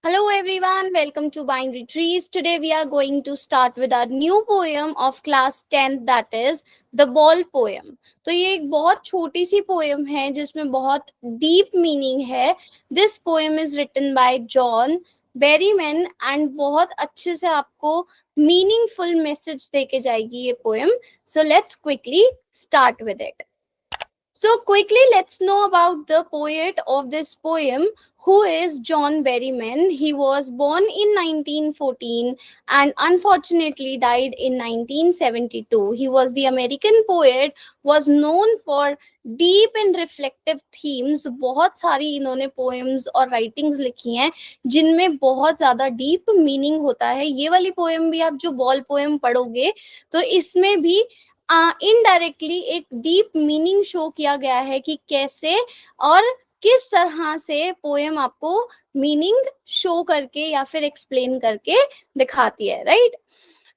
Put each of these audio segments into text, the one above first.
Hello everyone, welcome to Binary Trees. Today we are going to start with our new poem of class 10th, that is The Ball Poem. तो ये एक बहुत छोटी सी poem है जिसमें बहुत deep meaning है. This poem is written by John Berryman and बहुत अच्छे से आपको मीनिंगफुल मैसेज देके जाएगी ये poem. So let's quickly start with it. So quickly, let's know about the poet of this poem, who is John Berryman. He was born in 1914 and unfortunately died in 1972. He was the American poet, was known for deep and reflective themes. बहुत सारी इन्होंने poems और writings लिखी हैं जिनमें बहुत ज़्यादा deep meaning होता है. ये वाली poem भी आप जो ball poem पढ़ोगे तो इसमें भी इनडायरेक्टली एक डीप मीनिंग शो किया गया है कि कैसे और किस तरह से पोएम आपको मीनिंग शो करके या फिर एक्सप्लेन करके दिखाती है, right?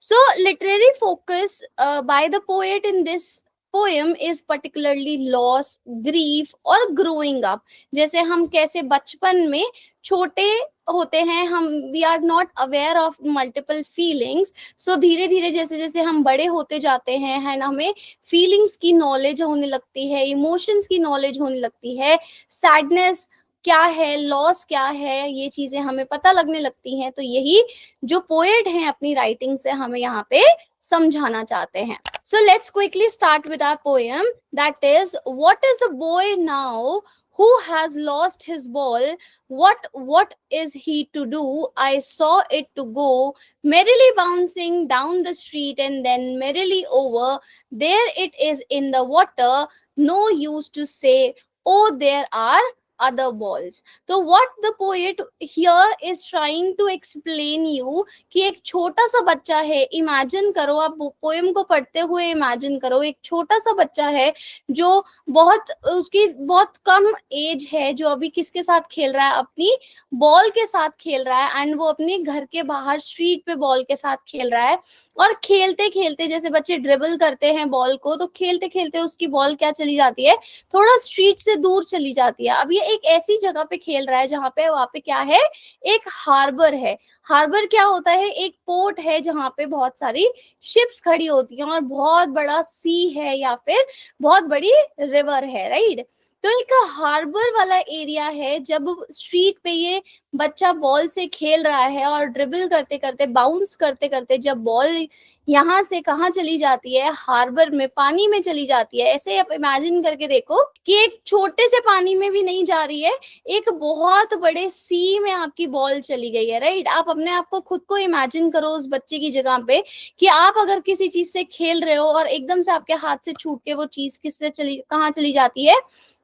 So literary focus by the poet in this poem is particularly loss, grief और ग्रोइंग अप. जैसे हम कैसे बचपन में छोटे होते हैं, हम we are not aware of multiple feelings. So धीरे धीरे जैसे जैसे हम बड़े होते जाते हैं, है ना, हमें फीलिंग्स की नॉलेज होने लगती है, इमोशंस की नॉलेज होने लगती है, सैडनेस क्या है, लॉस क्या है, ये चीजें हमें पता लगने लगती हैं. तो यही जो पोएट हैं अपनी राइटिंग से हमें यहाँ पे समझाना चाहते हैं. So let's quickly start with our poem, that is, what is a boy now who has lost his ball? What is he to do? I saw it to go merrily bouncing down the street and then merrily over. There it is in the water. No use to say, oh, there are other balls. तो what the poet here is trying to explain you कि एक छोटा सा बच्चा है. Imagine करो, आप poem को पढ़ते हुए इमेजिन करो, एक छोटा सा बच्चा है जो उसकी बहुत कम एज है, जो अभी किसके साथ खेल रहा है, अपनी बॉल के साथ खेल रहा है. एंड वो अपने घर के बाहर स्ट्रीट पे बॉल के साथ खेल रहा है. और खेलते खेलते, जैसे बच्चे ड्रिबल करते हैं बॉल को, तो खेलते खेलते उसकी बॉल क्या चली जाती है, थोड़ा स्ट्रीट से दूर चली जाती है. अब ये एक ऐसी जगह पे खेल रहा है जहाँ पे वहां पे क्या है, एक हार्बर है. हार्बर क्या होता है, एक पोर्ट है जहाँ पे बहुत सारी शिप्स खड़ी होती हैं और बहुत बड़ा सी है या फिर बहुत बड़ी रिवर है, राइट? तो एक हार्बर वाला एरिया है. जब स्ट्रीट पे ये बच्चा बॉल से खेल रहा है और ड्रिबल करते करते, बाउंस करते करते, जब बॉल यहाँ से कहाँ चली जाती है, हार्बर में, पानी में चली जाती है. ऐसे आप इमेजिन करके देखो कि एक छोटे से पानी में भी नहीं जा रही है, एक बहुत बड़े सी में आपकी बॉल चली गई है, राइट? आप अपने आप को, खुद को इमेजिन करो उस बच्चे की जगह पे कि आप अगर किसी चीज से खेल रहे हो और एकदम से आपके हाथ से छूट के वो चीज कहाँ चली जाती है,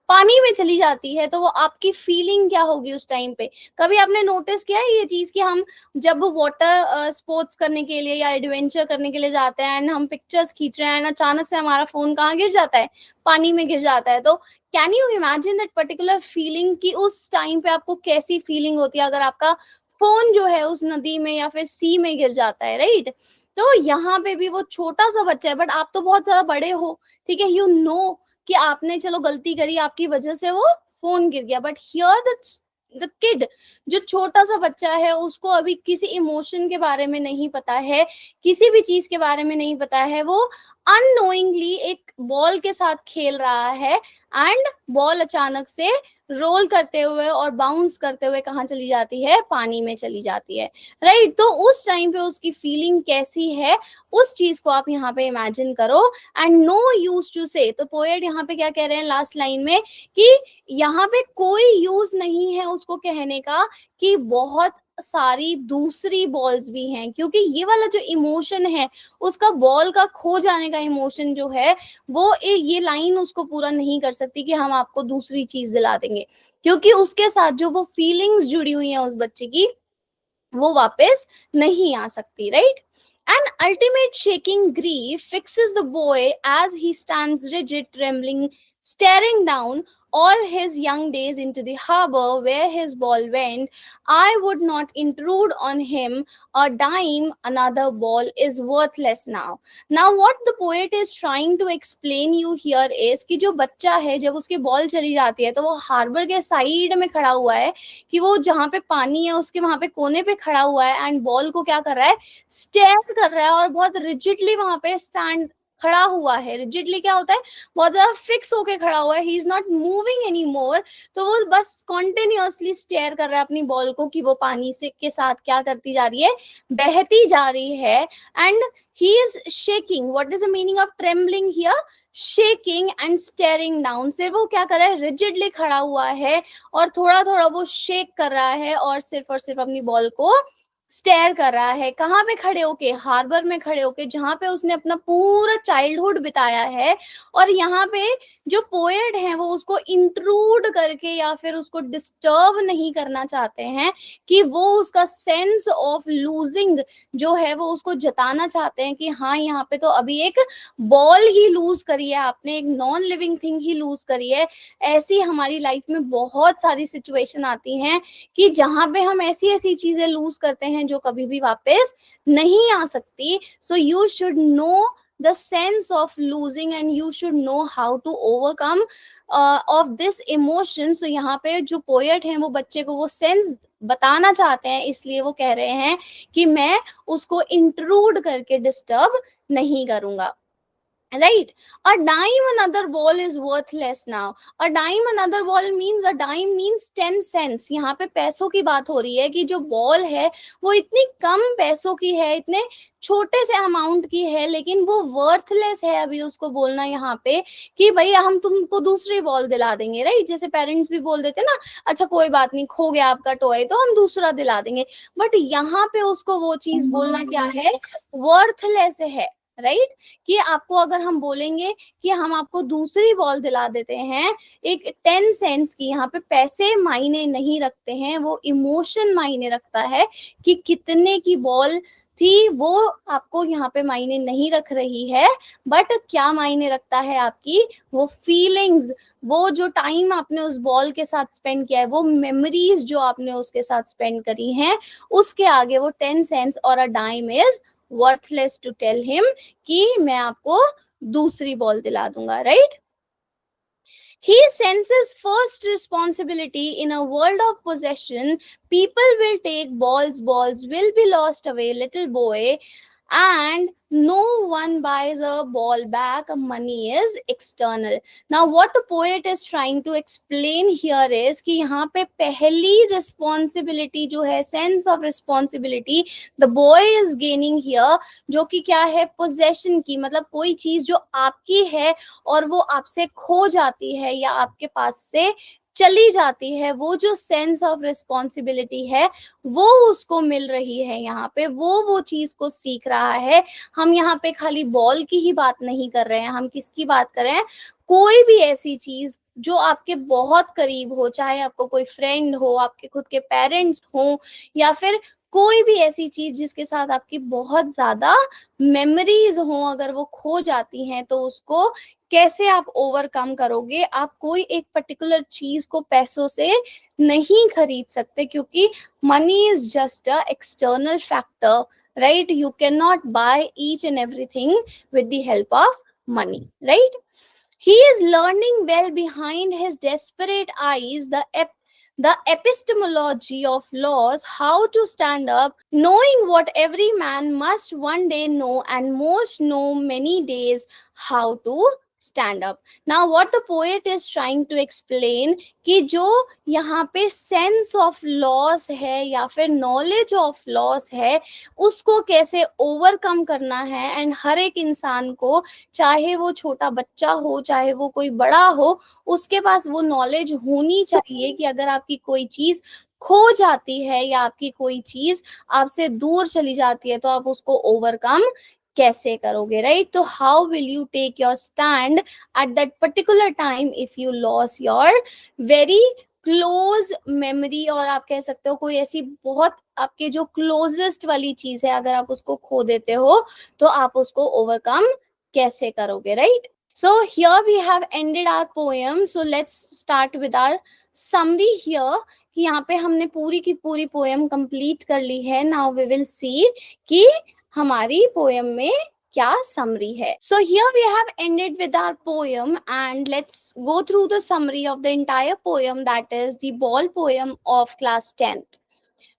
पानी में चली जाती है. तो वो आपकी फीलिंग क्या होगी उस टाइम पे? कभी आपने नोटिस किया है ये चीज कि हम जब वाटर स्पोर्ट्स करने के लिए या एडवेंचर करने के लिए जाते हैं एंड हम पिक्चर्स खींच रहे हैं एंड अचानक से हमारा फोन कहाँ गिर जाता है, पानी में गिर जाता है. तो can you imagine that particular feeling कि उस टाइम पे आपको कैसी फीलिंग होती है अगर आपका फोन जो है उस नदी में या फिर सी में गिर जाता है, राइट? तो यहाँ पे भी वो छोटा सा बच्चा है, बट आप तो बहुत ज्यादा बड़े हो, ठीक है, यू नो कि आपने चलो गलती करी, आपकी वजह से वो फोन गिर गया. बट हियर द किड, जो छोटा सा बच्चा है, उसको अभी किसी इमोशन के बारे में नहीं पता है, किसी भी चीज के बारे में नहीं पता है. वो अननोइंगली एक बॉल के साथ खेल रहा है एंड बॉल अचानक से रोल करते हुए और बाउंस करते हुए कहाँ चली जाती है, पानी में चली जाती है, राइट? तो उस टाइम पे उसकी फीलिंग कैसी है, उस चीज को आप यहाँ पे इमेजिन करो. एंड नो यूज टू से, तो पोएट यहाँ पे क्या कह रहे हैं लास्ट लाइन में कि यहाँ पे कोई यूज नहीं है उसको कहने का कि बहुत सारी दूसरी बॉल्स भी हैं, क्योंकि ये वाला जो इमोशन है, उसका बॉल का खो जाने का इमोशन जो है, वो ये लाइन उसको पूरा नहीं कर सकती कि हम आपको दूसरी चीज दिला देंगे, क्योंकि उसके साथ जो वो फीलिंग्स जुड़ी हुई हैं उस बच्चे की, वो वापस नहीं आ सकती, right? An ultimate shaking grief fixes the boy as he stands rigid, trembling, staring down. all his young days into the harbor where his ball went. I would not intrude on him a dime, another ball is worthless now. Now what the poet is trying to explain you here is कि जो बच्चा है जब उसकी ball चली जाती है तो वो हार्बर के साइड में खड़ा हुआ है, कि वो जहाँ पे पानी है उसके वहां पे कोने पे खड़ा हुआ है एंड बॉल को क्या कर रहा है, स्टेयर कर रहा है और बहुत रिजिडली वहां पे स्टैंड खड़ा हुआ है. रिजिडली क्या होता है, बहुत ज्यादा फिक्स होके खड़ा हुआ है, he is not moving any more. तो वो बस कॉन्टिन्यूअसली स्टेयर कर रहा है अपनी बॉल को कि वो पानी से के साथ क्या करती जा रही है, बहती जा रही है. And he is shaking. What is the meaning of trembling here? Shaking and staring down. सिर्फ वो क्या कर रहा है, रिजिडली खड़ा हुआ है और थोड़ा थोड़ा वो शेक कर रहा है और सिर्फ अपनी बॉल को स्टेयर कर रहा है. कहाँ पे खड़े होके, हार्बर में खड़े होके, जहाँ पे उसने अपना पूरा चाइल्डहुड बिताया है. और यहाँ पे जो पोएट हैं वो उसको इंट्रूड करके या फिर उसको डिस्टर्ब नहीं करना चाहते हैं, कि वो उसका सेंस ऑफ लूजिंग जो है वो उसको जताना चाहते हैं कि हाँ यहाँ पे तो अभी एक बॉल ही लूज करी है आपने, एक नॉन लिविंग थिंग ही लूज करी है. ऐसी हमारी लाइफ में बहुत सारी सिचुएशन आती हैं कि जहाँ पे हम ऐसी ऐसी चीजें लूज करते हैं जो कभी भी वापस नहीं आ सकती. So you should know the sense of losing and you should know how to overcome of this emotion. So यहाँ पे जो पोएट हैं वो बच्चे को वो सेंस बताना चाहते हैं, इसलिए वो कह रहे हैं कि मैं उसको इंट्रूड करके डिस्टर्ब नहीं करूंगा. Right? A dime another ball is worthless now. A dime another ball means, a dime means 10 cents. यहाँ पे पैसों की बात हो रही है कि जो बॉल है वो इतनी कम पैसों की है, इतने छोटे से अमाउंट की है, लेकिन वो वर्थलेस है. अभी उसको बोलना यहाँ पे कि भाई हम तुमको दूसरी बॉल दिला देंगे. राइट? जैसे पेरेंट्स भी बोल देते ना, अच्छा कोई बात नहीं, खो गया आपका टॉय तो हम दूसरा दिला देंगे. बट यहाँ पे उसको वो चीज बोलना क्या है, वर्थलेस है. राइट? कि आपको अगर हम बोलेंगे कि हम आपको दूसरी बॉल दिला देते हैं एक 10 सेंट्स की, यहाँ पे पैसे मायने नहीं रखते हैं, वो इमोशन मायने रखता है कि कितने की बॉल थी, वो आपको यहाँ पे मायने नहीं रख रही है. बट क्या मायने रखता है, आपकी वो फीलिंग्स, वो जो टाइम आपने उस बॉल के साथ स्पेंड किया है, वो मेमोरीज जो आपने उसके साथ स्पेंड करी हैं, उसके आगे वो 10 सेंट्स और a dime is worthless to tell him कि मैं आपको दूसरी बॉल दिला दूंगा. Right? He senses first responsibility in a world of possession. People will take balls, balls will be lost away, little boy, and no one buys a ball back. Money is external. Now what the poet is trying to explain here is कि यहाँ पे पहली responsibility जो है, sense of responsibility the boy is gaining here, जो कि क्या है, possession की, मतलब कोई चीज जो आपकी है और वो आपसे खो जाती है या आपके पास से चली जाती है, वो जो सेंस ऑफ रिस्पॉन्सिबिलिटी है वो उसको मिल रही है. यहाँ पे वो चीज को सीख रहा है. हम यहाँ पे खाली बॉल की ही बात नहीं कर रहे हैं, हम किसकी बात कर रहे हैं, कोई भी ऐसी चीज जो आपके बहुत करीब हो, चाहे आपको कोई फ्रेंड हो, आपके खुद के पेरेंट्स हो, या फिर कोई भी ऐसी चीज जिसके साथ आपकी बहुत ज्यादा मेमोरीज हो, अगर वो खो जाती हैं तो उसको कैसे आप ओवरकम करोगे. आप कोई एक पर्टिकुलर चीज को पैसों से नहीं खरीद सकते, क्योंकि money is just a external factor. Right? You can not by each and everything with the help of money. Right? He is learning well behind his desperate eyes the epistemology of laws, how to stand up, knowing what every man must one day know and most know many days how to stand up. Now what the poet is trying to explain कि जो यहाँ पे sense of loss है या फिर knowledge of loss है, उसको कैसे overcome करना है. एंड हर एक इंसान को, चाहे वो छोटा बच्चा हो चाहे वो कोई बड़ा हो, उसके पास वो नॉलेज होनी चाहिए कि अगर आपकी कोई चीज खो जाती है या आपकी कोई चीज आपसे दूर चली जाती है तो आप उसको ओवरकम कैसे करोगे. राइट? तो how will you take your stand at that particular time if you loss your very close memory, और आप कह सकते हो कोई ऐसी बहुत आपके जो क्लोजेस्ट वाली चीज है, अगर आप उसको खो देते हो तो आप उसको ओवरकम कैसे करोगे. Right? So here we have ended our poem. So let's start with our summary here. कि यहाँ पे हमने पूरी की पूरी पोएम कंप्लीट कर ली है. नाउ वी विल सी कि हमारी पोएम में क्या summary है. So here we have ended with our poem, and let's go through the summary of the entire poem, that is the ball poem of class 10th.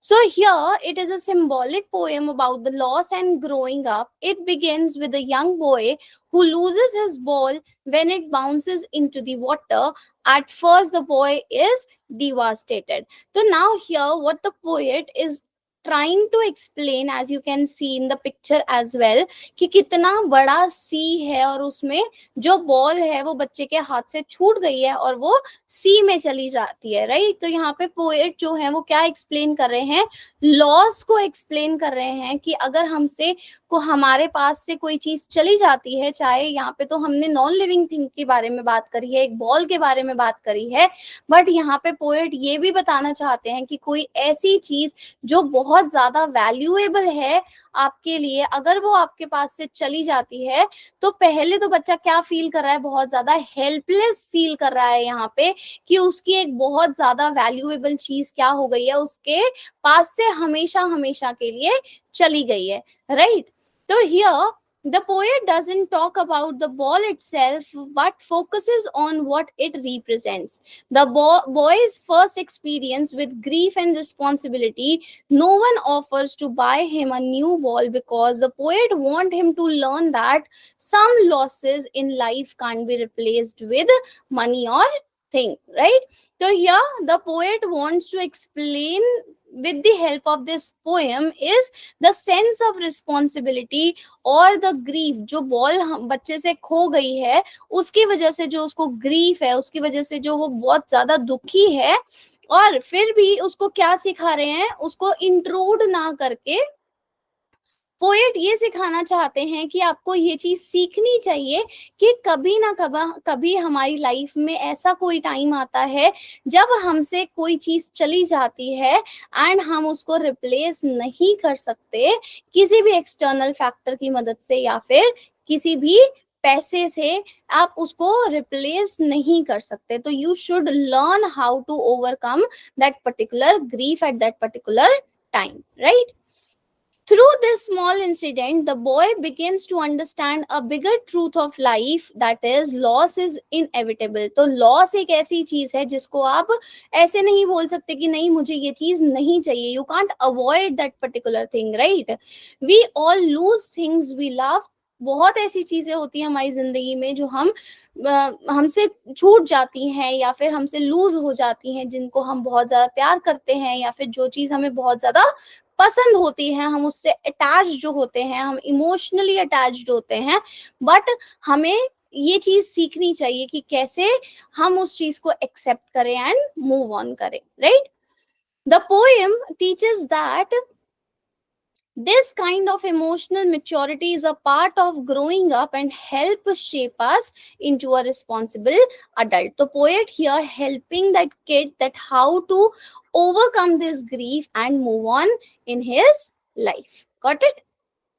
So here it is a symbolic poem about the loss and growing up. It begins with a young boy who loses his ball when it bounces into the water. At first the boy is devastated. So now here what the poet is trying to explain, as you can see in the picture as well, कि कितना बड़ा सी है और उसमें जो ball है वो बच्चे के हाथ से छूट गई है और वो सी में चली जाती है, राइट. तो यहाँ पे पोएट जो है वो क्या एक्सप्लेन कर रहे हैं, लॉस को एक्सप्लेन कर रहे हैं कि अगर हमसे को हमारे पास से कोई चीज चली जाती है, चाहे यहाँ पे तो हमने नॉन लिविंग थिंग के बारे में बात करी है, एक बॉल के बारे में बात करी है, बट यहाँ पे पोएट ये भी बताना चाहते हैं कि कोई ऐसी चीज जो बहुत ज्यादा वैल्यूएबल है आपके लिए, अगर वो आपके पास से चली जाती है तो पहले तो बच्चा क्या फील कर रहा है, बहुत ज्यादा हेल्पलेस फील कर रहा है यहाँ पे, कि उसकी एक बहुत ज्यादा वैल्यूएबल चीज क्या हो गई है, उसके पास से हमेशा हमेशा के लिए चली गई है, राइट. तो here the poet doesn't talk about the ball itself but focuses on what it represents. The boy's first experience with grief and responsibility. No one offers to buy him a new ball because the poet want him to learn that some losses in life can't be replaced with money or thing, right. So here the poet wants to explain with the help of this poem is the sense of responsibility और the grief. जो ball बच्चे से खो गई है उसकी वजह से जो उसको ग्रीफ है, उसकी वजह से जो वो बहुत ज्यादा दुखी है, और फिर भी उसको क्या सिखा रहे हैं, उसको इंट्रूड ना करके पोएट ये सिखाना चाहते हैं कि आपको ये चीज सीखनी चाहिए कि कभी ना कभी हमारी लाइफ में ऐसा कोई टाइम आता है जब हमसे कोई चीज चली जाती है एंड हम उसको रिप्लेस नहीं कर सकते किसी भी एक्सटर्नल फैक्टर की मदद से या फिर किसी भी पैसे से आप उसको रिप्लेस नहीं कर सकते. तो you should learn how to overcome that particular grief at that particular time, right. Through this small incident, the boy begins to understand a bigger truth of life, that is, loss is inevitable. तो loss एक ऐसी चीज है जिसको आप ऐसे नहीं बोल सकते कि नहीं मुझे ये चीज नहीं चाहिए. You can't avoid that particular thing, right? We all lose things we love. बहुत ऐसी चीजें होती हैं हमारी जिंदगी में जो हमसे छूट जाती हैं या फिर हमसे लूज हो जाती हैं, जिनको हम बहुत ज्यादा प्यार करते हैं या फिर जो चीज हमें बहुत ज्यादा पसंद होती है, हम उससे अटैच जो होते हैं, हम इमोशनली अटैच्ड होते हैं. बट हमें ये चीज सीखनी चाहिए कि कैसे हम उस चीज को एक्सेप्ट करें एंड मूव ऑन करें, right. The poem teaches that this kind of emotional maturity is a part of growing up and help shape us into a responsible adult. The poet here helping that kid that how to overcome this grief and move on in his life. Got it?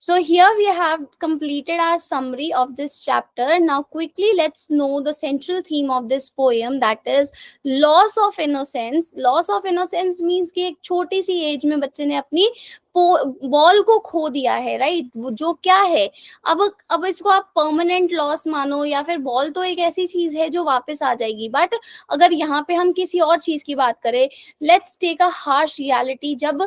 So here we have completed our summary of this chapter. Now quickly let's know the central theme of this poem, that is loss of innocence. Loss of innocence means कि एक छोटी सी as में बच्चे ने अपनी ball को खो दिया है, राइट. वो जो क्या है, अब इसको आप परमानेंट लॉस मानो या फिर बॉल तो एक ऐसी चीज है जो वापस आ जाएगी, बट अगर यहाँ पे हम किसी और चीज की बात करें, let's take a harsh reality. जब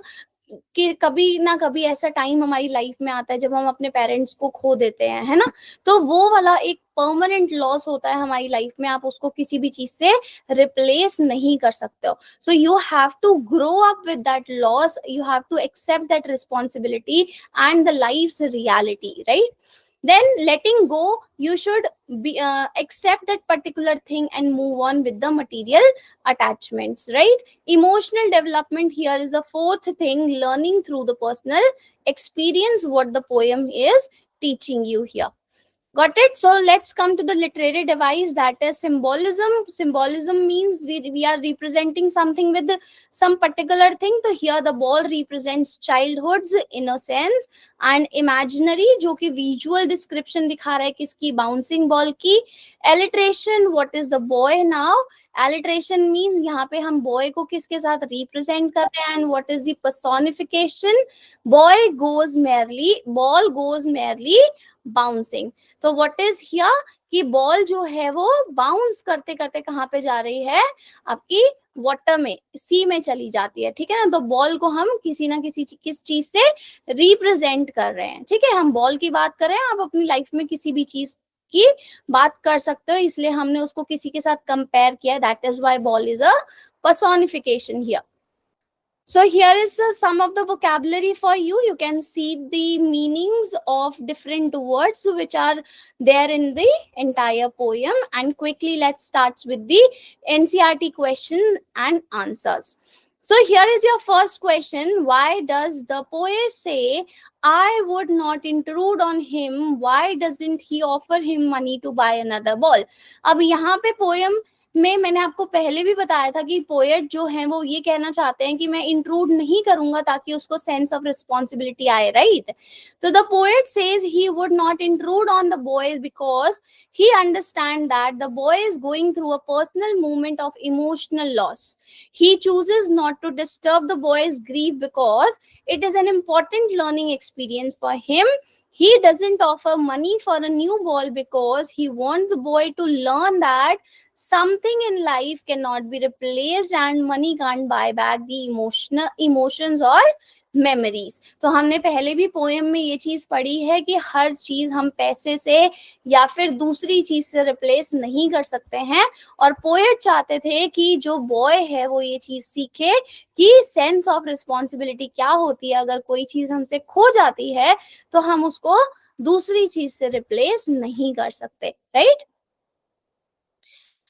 कि कभी ना कभी ऐसा टाइम हमारी लाइफ में आता है जब हम अपने पेरेंट्स को खो देते हैं, है ना. तो वो वाला एक परमानेंट लॉस होता है हमारी लाइफ में, आप उसको किसी भी चीज से रिप्लेस नहीं कर सकते हो. So you have to grow up with that loss, you have to accept that responsibility and the life's reality, right. Then letting go, you should be accept that particular thing and move on with the material attachments, right. Emotional development here is the fourth thing, learning through the personal experience, what the poem is teaching you here. Got it? So let's come to the literary device, that is symbolism. Symbolism means we are representing something with some particular thing. So here the ball represents childhood's innocence and imaginary, जो कि visual description दिखा रहा है किसकी, bouncing ball की. Alliteration, what is the boy now? Alliteration means यहाँ पे हम boy को किसके साथ represent कर रहे हैं, and what is the personification? Boy goes merrily, ball goes merrily bouncing. तो व्हाट इज हियर कि बॉल जो है वो बाउंस करते करते कहाँ पे जा रही है, आपकी वाटर में, सी में चली जाती है. ठीक है ना. तो बॉल को हम किसी ना किस चीज से रिप्रेजेंट कर रहे हैं. ठीक है, हम बॉल की बात कर रहे हैं, आप अपनी लाइफ में किसी भी चीज की बात कर सकते हो, इसलिए हमने उसको किसी के साथ कंपेयर किया. That is why ball is a personification here. So here is some of the vocabulary for you. You can see the meanings of different words which are there in the entire poem. And quickly let's start with the NCERT questions and answers. So here is your first question. Why does the poet say, I would not intrude on him? Why doesn't he offer him money to buy another ball? अब यहाँ पे poem में मैंने आपको पहले भी बताया था कि पोएट जो है वो ये कहना चाहते हैं कि मैं इंट्रूड नहीं करूंगा ताकि उसको सेंस ऑफ रिस्पॉन्सिबिलिटी आए, राइट. तो the poet says he would not intrude on the boy because he understand that the boy is going through a personal moment of emotional loss. He chooses not to disturb the boy's grief because it is an important learning experience for him. He doesn't offer money for a new ball because he wants the boy to learn that something in life cannot be replaced and money can't buy back the emotions or memories. तो हमने पहले भी poem में ये चीज पढ़ी है कि हर चीज हम पैसे से या फिर दूसरी चीज से रिप्लेस नहीं कर सकते हैं. और पोएट चाहते थे कि जो बॉय है वो ये चीज सीखे कि सेंस ऑफ रिस्पॉन्सिबिलिटी क्या होती है. अगर कोई चीज हमसे खो जाती है तो हम उसको दूसरी चीज से रिप्लेस नहीं कर सकते, right.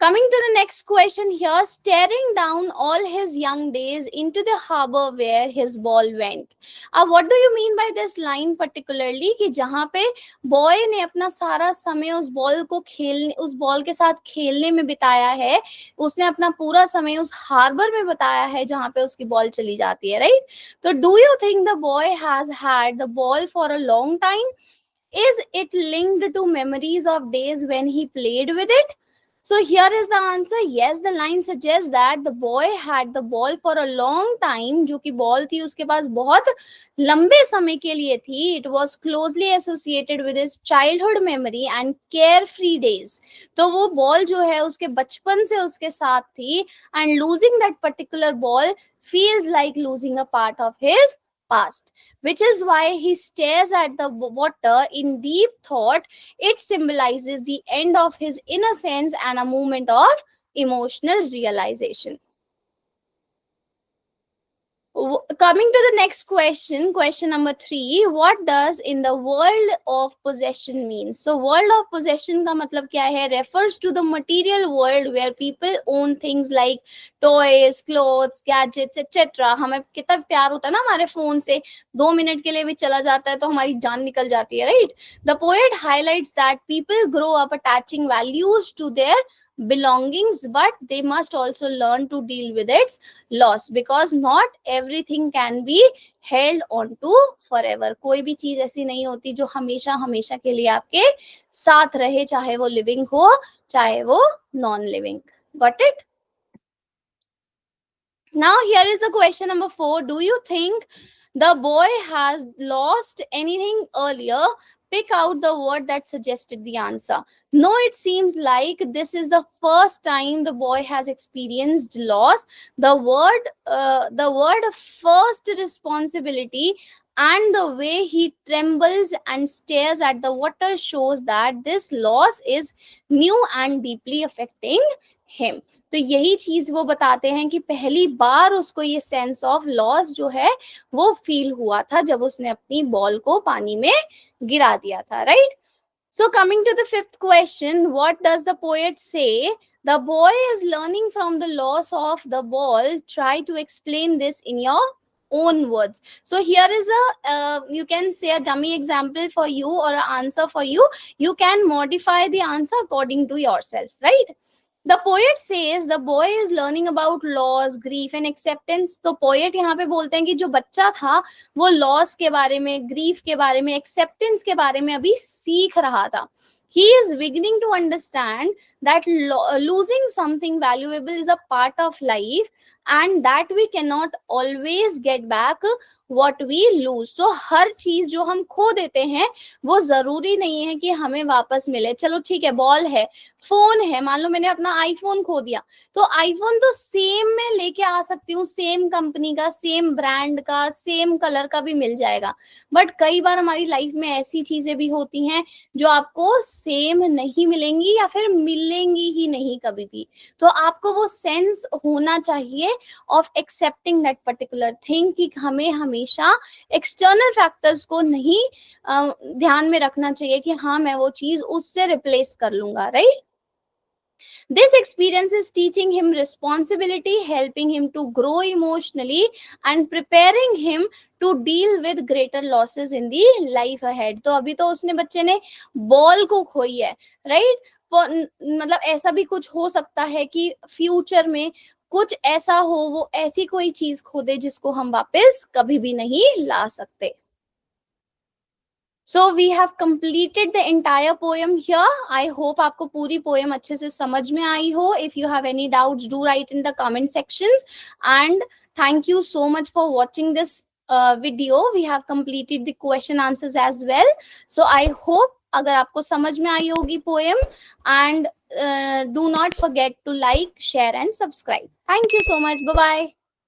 Coming to the next question here, staring down all his young days into the harbor where his ball went. अब what do you mean by this line particularly कि जहाँ पे बॉय ने अपना सारा समय उस बॉल को खेलने, उस बॉल के साथ खेलने में बिताया है, उसने अपना पूरा समय उस हार्बर में बताया है जहाँ पे उसकी बॉल चली जाती है, राइट. तो do you think the boy has had the ball for a long time? Is it linked to memories of days when he played with it? So here is the answer. Yes, the line suggests that the boy had the ball for a long time. जो कि ball थी उसके पास बहुत लंबे समय के लिए थी. It was closely associated with his childhood memory and carefree days. तो वो बॉल जो है उसके बचपन से उसके साथ थी. And losing that particular ball feels like losing a part of his past, which is why he stares at the water in deep thought. It symbolizes the end of his innocence and a moment of emotional realization. Coming to the next question, question number 3, what does in the world of possession mean? So world of possession का मतलब क्या है? Refers to the material world where people own things like toys, clothes, gadgets, etc. हमें कितना प्यार होता है ना हमारे फोन से, 2 मिनट के लिए भी चला जाता है तो हमारी जान निकल जाती है, right? The poet highlights that people grow up attaching values to their belongings, but they must also learn to deal with its loss because not everything can be held on to forever. कोई भी चीज ऐसी नहीं होती जो हमेशा हमेशा के लिए आपके साथ रहे, चाहे वो लिविंग हो चाहे वो non living. Got it? Now here is the question number 4. Do you think the boy has lost anything earlier? Pick out the word that suggested the answer. No, it seems like this is the first time the boy has experienced loss. The word first responsibility and the way he trembles and stares at the water shows that this loss is new and deeply affecting him. तो यही चीज वो बताते हैं कि पहली बार उसको ये सेंस ऑफ लॉस जो है वो फील हुआ था जब उसने अपनी बॉल को पानी में गिरा दिया था, right. So coming to the fifth question, what does the poet say? The boy is learning from the loss of the ball. Try to explain this in your own words. So here is a you can say a dummy example for you or an answer for you. You can modify the answer according to yourself, right? The poet says the boy is learning about loss, grief and acceptance. तो poet यहाँ पे बोलते हैं कि जो बच्चा था वो loss के बारे में, grief के बारे में, acceptance के बारे में अभी सीख रहा था. He is beginning to understand that losing something valuable is a part of life and that we cannot always get back what we lose. तो हर चीज जो हम खो देते हैं वो जरूरी नहीं है कि हमें वापस मिले. चलो ठीक है, बॉल है, फोन है, मान लो मैंने अपना आईफोन खो दिया, तो आईफोन तो सेम मैं लेके आ सकती हूँ, सेम कंपनी का, सेम ब्रांड का, सेम कलर का भी मिल जाएगा. बट कई बार हमारी लाइफ में ऐसी चीजें भी होती हैं जो आपको सेम नहीं मिलेंगी या फिर मिलेंगी ही नहीं कभी भी. तो आपको वो सेंस होना चाहिए of accepting that particular thing कि हमें हमेशा एक्सटर्नल फैक्टर्स को नहीं ध्यान में रखना चाहिए कि हाँ मैं वो चीज उससे रिप्लेस कर लूंगा, right? This experience is teaching him responsibility, helping him to grow emotionally and preparing him to deal with greater losses in the life ahead. तो अभी तो उसने बच्चे ने बॉल को खोई है, राइट? मतलब ऐसा भी कुछ हो सकता है कि फ्यूचर में कुछ ऐसा हो, वो ऐसी कोई चीज खो दे जिसको हम वापस कभी भी नहीं ला सकते. So we have completed the entire poem here. I hope आपको पूरी poem अच्छे से समझ में आई हो. If you have any doubts, do write in the comment sections. And thank you so much for watching this video. We have completed the question answers as well. So I hope अगर आपको समझ में आई होगी poem, and do not forget to like, share and subscribe. Thank you so much. Bye bye.